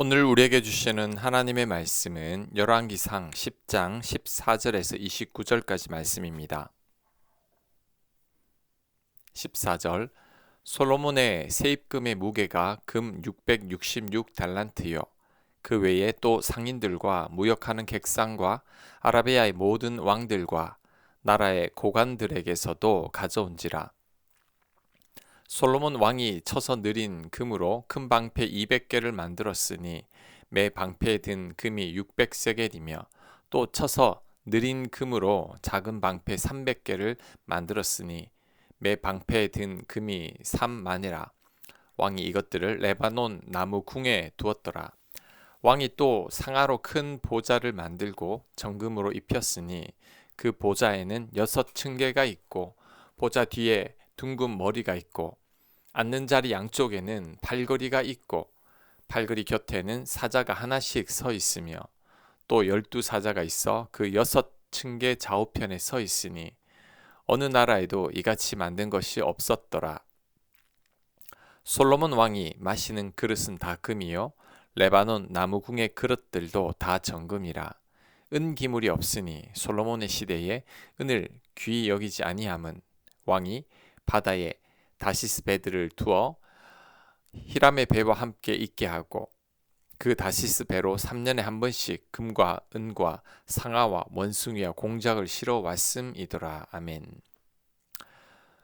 오늘 우리에게 주시는 하나님의 말씀은 열왕기상 10장 14절에서 29절까지 말씀입니다. 14절 솔로몬의 세입금의 무게가 금 666달란트요. 그 외에 또 상인들과 무역하는 객상과 아라비아의 모든 왕들과 나라의 고관들에게서도 가져온지라. 솔로몬 왕이 쳐서 느린 금으로 큰 방패 200개를 만들었으니 매 방패에 든 금이 600세겔이며 또 쳐서 느린 금으로 작은 방패 300개를 만들었으니 매 방패에 든 금이 3만이라. 왕이 이것들을 레바논 나무 궁에 두었더라. 왕이 또 상아로 큰 보좌를 만들고 정금으로 입혔으니 그 보좌에는 6층계가 있고 보좌 뒤에 둥근 머리가 있고 앉는 자리 양쪽에는 팔걸이가 있고 팔걸이 곁에는 사자가 하나씩 서 있으며 또 12사자가 있어 그 6층계 좌우편에 서 있으니 어느 나라에도 이같이 만든 것이 없었더라. 솔로몬 왕이 마시는 그릇은 다 금이요 레바논 나무궁의 그릇들도 다 정금이라. 은 기물이 없으니 솔로몬의 시대에 은을 귀히 여기지 아니함은 왕이 바다에 다시스 배들을 두어 히람의 배와 함께 있게 하고 그 다시스 배로 3년에 한 번씩 금과 은과 상아와 원숭이와 공작을 실어 왔음이더라. 아멘.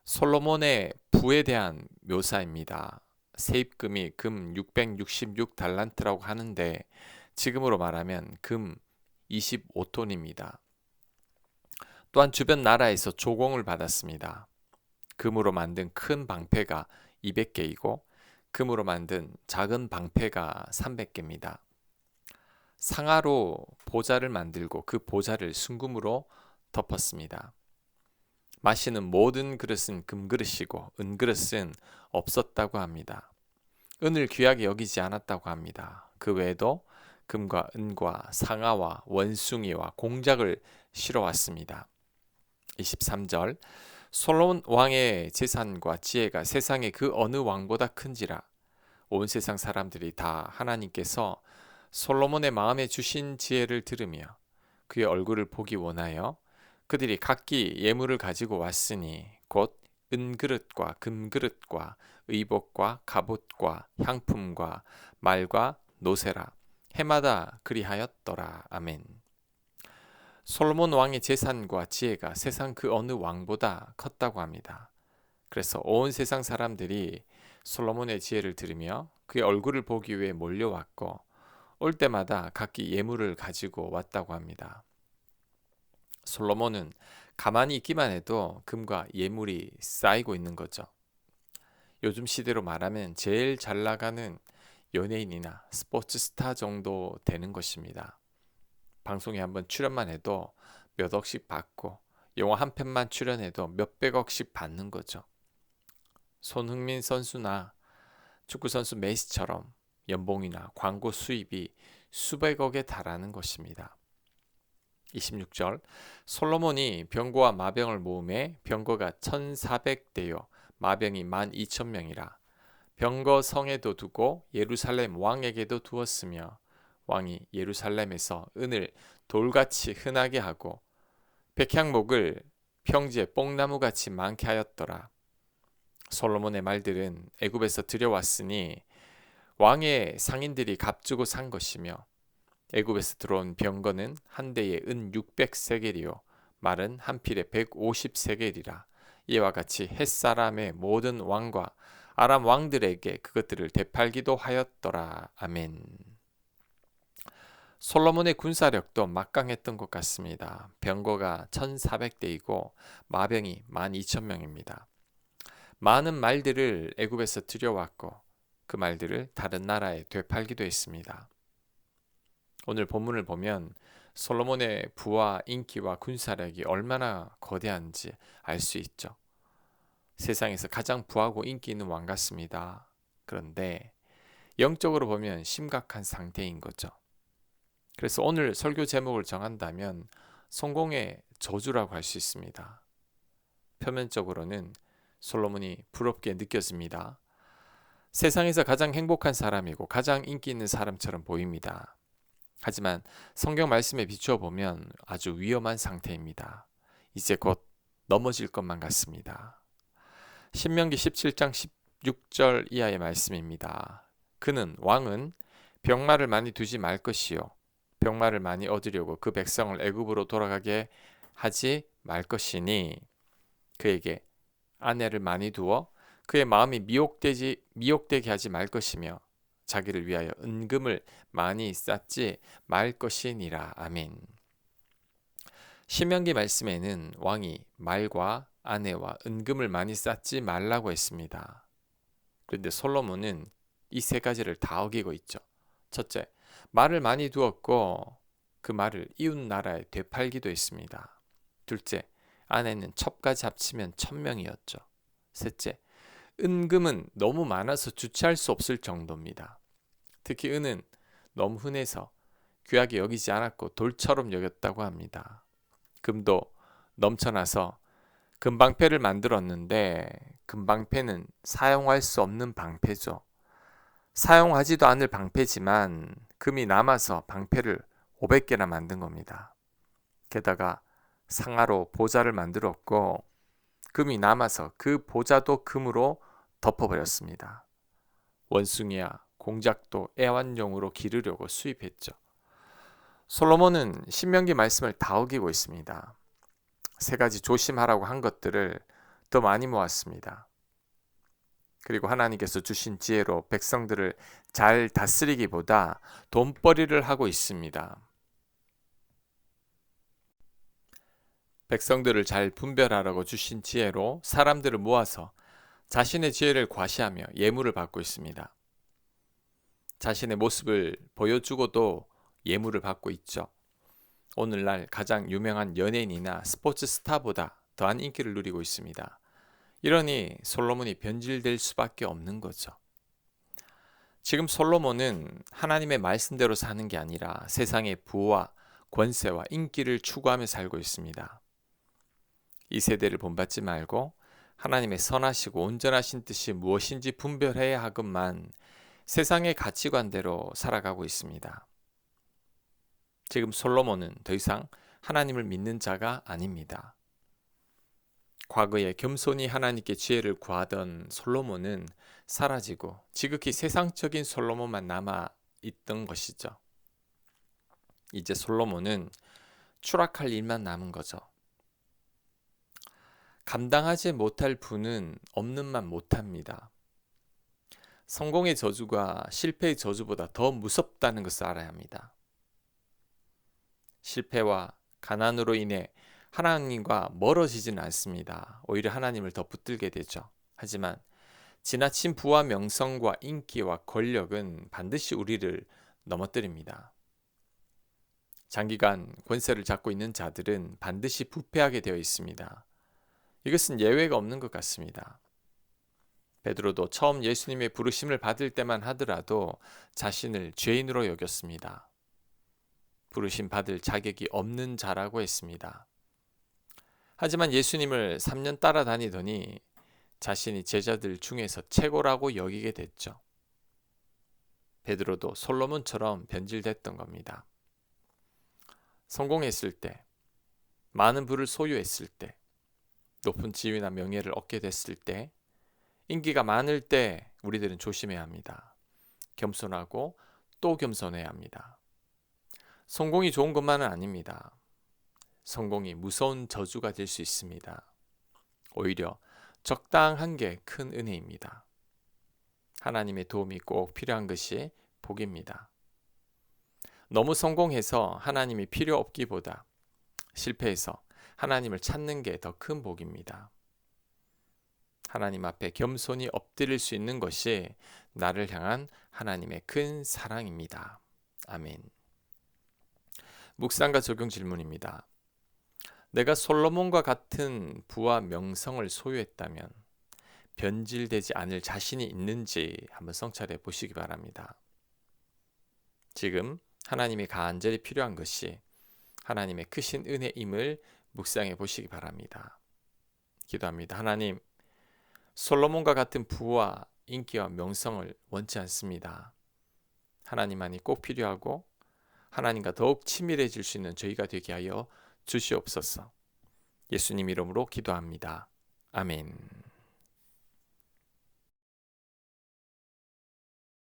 솔로몬의 부에 대한 묘사입니다. 세입금이 금 666달란트라고 하는데 지금으로 말하면 금 25톤입니다. 또한 주변 나라에서 조공을 받았습니다. 금으로 만든 큰 방패가 200개이고 금으로 만든 작은 방패가 300개입니다. 상아로 보좌를 만들고 그 보좌를 순금으로 덮었습니다. 마시는 모든 그릇은 금그릇이고 은그릇은 없었다고 합니다. 은을 귀하게 여기지 않았다고 합니다. 그 외에도 금과 은과 상아와 원숭이와 공작을 실어왔습니다. 23절 솔로몬 왕의 재산과 지혜가 세상의 그 어느 왕보다 큰지라. 온 세상 사람들이 다 하나님께서 솔로몬의 마음에 주신 지혜를 들으며 그의 얼굴을 보기 원하여 그들이 각기 예물을 가지고 왔으니 곧 은그릇과 금그릇과 의복과 갑옷과 향품과 말과 노새라. 해마다 그리하였더라. 아멘. 솔로몬 왕의 재산과 지혜가 세상 그 어느 왕보다 컸다고 합니다. 그래서 온 세상 사람들이 솔로몬의 지혜를 들으며 그의 얼굴을 보기 위해 몰려왔고 올 때마다 각기 예물을 가지고 왔다고 합니다. 솔로몬은 가만히 있기만 해도 금과 예물이 쌓이고 있는 거죠. 요즘 시대로 말하면 제일 잘 나가는 연예인이나 스포츠 스타 정도 되는 것입니다. 방송에 한번 출연만 해도 몇 억씩 받고 영화 한 편만 출연해도 몇백억씩 받는 거죠. 손흥민 선수나 축구 선수 메시처럼 연봉이나 광고 수입이 수백억에 달하는 것입니다. 26절 솔로몬이 병거와 마병을 모음해 병거가 1400대요 마병이 12,000명이라. 병거 성에도 두고 예루살렘 왕에게도 두었으며 왕이 예루살렘에서 은을 돌같이 흔하게 하고 백향목을 평지에 뽕나무같이 많게 하였더라. 솔로몬의 말들은 애굽에서 들여왔으니 왕의 상인들이 값주고 산 것이며 애굽에서 들어온 병거는 한 대에 은 600세겔이요 말은 한 필에 150세겔이라. 이와 같이 햇사람의 모든 왕과 아람 왕들에게 그것들을 되팔기도 하였더라. 아멘. 솔로몬의 군사력도 막강했던 것 같습니다. 병거가 1400대이고 마병이 12,000명입니다. 많은 말들을 애굽에서 들여왔고 그 말들을 다른 나라에 되팔기도 했습니다. 오늘 본문을 보면 솔로몬의 부와 인기와 군사력이 얼마나 거대한지 알 수 있죠. 세상에서 가장 부하고 인기 있는 왕 같습니다. 그런데 영적으로 보면 심각한 상태인 거죠. 그래서 오늘 설교 제목을 정한다면 성공의 저주라고 할 수 있습니다. 표면적으로는 솔로몬이 부럽게 느껴집니다. 세상에서 가장 행복한 사람이고 가장 인기 있는 사람처럼 보입니다. 하지만 성경 말씀에 비추어 보면 아주 위험한 상태입니다. 이제 곧 넘어질 것만 같습니다. 신명기 17장 16절 이하의 말씀입니다. 그는 왕은 병마를 많이 두지 말 것이요 병마를 많이 얻으려고 그 백성을 애굽으로 돌아가게 하지 말 것이니 그에게 아내를 많이 두어 그의 마음이 미혹되게 하지 말 것이며 자기를 위하여 은금을 많이 쌓지 말 것이니라. 아멘. 신명기 말씀에는 왕이 말과 아내와 은금을 많이 쌓지 말라고 했습니다. 그런데 솔로몬은 이 세 가지를 다 어기고 있죠. 첫째, 말을 많이 두었고 그 말을 이웃 나라에 되팔기도 했습니다. 둘째, 아내는 첩까지 합치면 1000명이었죠. 셋째, 은금은 너무 많아서 주체할 수 없을 정도입니다. 특히 은은 너무 흔해서 귀하게 여기지 않았고 돌처럼 여겼다고 합니다. 금도 넘쳐나서 금방패를 만들었는데 금방패는 사용할 수 없는 방패죠. 사용하지도 않을 방패지만 금이 남아서 방패를 500개나 만든 겁니다. 게다가 상아로 보좌를 만들었고 금이 남아서 그 보좌도 금으로 덮어버렸습니다. 원숭이야 공작도 애완용으로 기르려고 수입했죠. 솔로몬은 신명기 말씀을 다 어기고 있습니다. 세 가지 조심하라고 한 것들을 더 많이 모았습니다. 그리고 하나님께서 주신 지혜로 백성들을 잘 다스리기보다 돈벌이를 하고 있습니다. 백성들을 잘 분별하라고 주신 지혜로 사람들을 모아서 자신의 지혜를 과시하며 예물을 받고 있습니다. 자신의 모습을 보여주고도 예물을 받고 있죠. 오늘날 가장 유명한 연예인이나 스포츠 스타보다 더한 인기를 누리고 있습니다. 이러니 솔로몬이 변질될 수밖에 없는 거죠. 지금 솔로몬은 하나님의 말씀대로 사는 게 아니라 세상의 부와 권세와 인기를 추구하며 살고 있습니다. 이 세대를 본받지 말고 하나님의 선하시고 온전하신 뜻이 무엇인지 분별해야 하건만 세상의 가치관대로 살아가고 있습니다. 지금 솔로몬은 더 이상 하나님을 믿는 자가 아닙니다. 과거에 겸손히 하나님께 지혜를 구하던 솔로몬은 사라지고 지극히 세상적인 솔로몬만 남아 있던 것이죠. 이제 솔로몬은 추락할 일만 남은 거죠. 감당하지 못할 분은 없는만 못합니다. 성공의 저주가 실패의 저주보다 더 무섭다는 것을 알아야 합니다. 실패와 가난으로 인해 하나님과 멀어지지는 않습니다. 오히려 하나님을 더 붙들게 되죠. 하지만 지나친 부와 명성과 인기와 권력은 반드시 우리를 넘어뜨립니다. 장기간 권세를 잡고 있는 자들은 반드시 부패하게 되어 있습니다. 이것은 예외가 없는 것 같습니다. 베드로도 처음 예수님의 부르심을 받을 때만 하더라도 자신을 죄인으로 여겼습니다. 부르심 받을 자격이 없는 자라고 했습니다. 하지만 예수님을 3년 따라다니더니 자신이 제자들 중에서 최고라고 여기게 됐죠. 베드로도 솔로몬처럼 변질됐던 겁니다. 성공했을 때, 많은 부를 소유했을 때, 높은 지위나 명예를 얻게 됐을 때, 인기가 많을 때 우리들은 조심해야 합니다. 겸손하고 또 겸손해야 합니다. 성공이 좋은 것만은 아닙니다. 성공이 무서운 저주가 될 수 있습니다. 오히려 적당한 게 큰 은혜입니다. 하나님의 도움이 꼭 필요한 것이 복입니다. 너무 성공해서 하나님이 필요 없기보다 실패해서 하나님을 찾는 게 더 큰 복입니다. 하나님 앞에 겸손히 엎드릴 수 있는 것이 나를 향한 하나님의 큰 사랑입니다. 아멘. 묵상과 적용 질문입니다. 내가 솔로몬과 같은 부와 명성을 소유했다면 변질되지 않을 자신이 있는지 한번 성찰해 보시기 바랍니다. 지금 하나님이 간절히 필요한 것이 하나님의 크신 은혜임을 묵상해 보시기 바랍니다. 기도합니다. 하나님, 솔로몬과 같은 부와 인기와 명성을 원치 않습니다. 하나님만이 꼭 필요하고 하나님과 더욱 친밀해질 수 있는 저희가 되게 하여 주시옵소서. 예수님 이름으로 기도합니다. 아멘.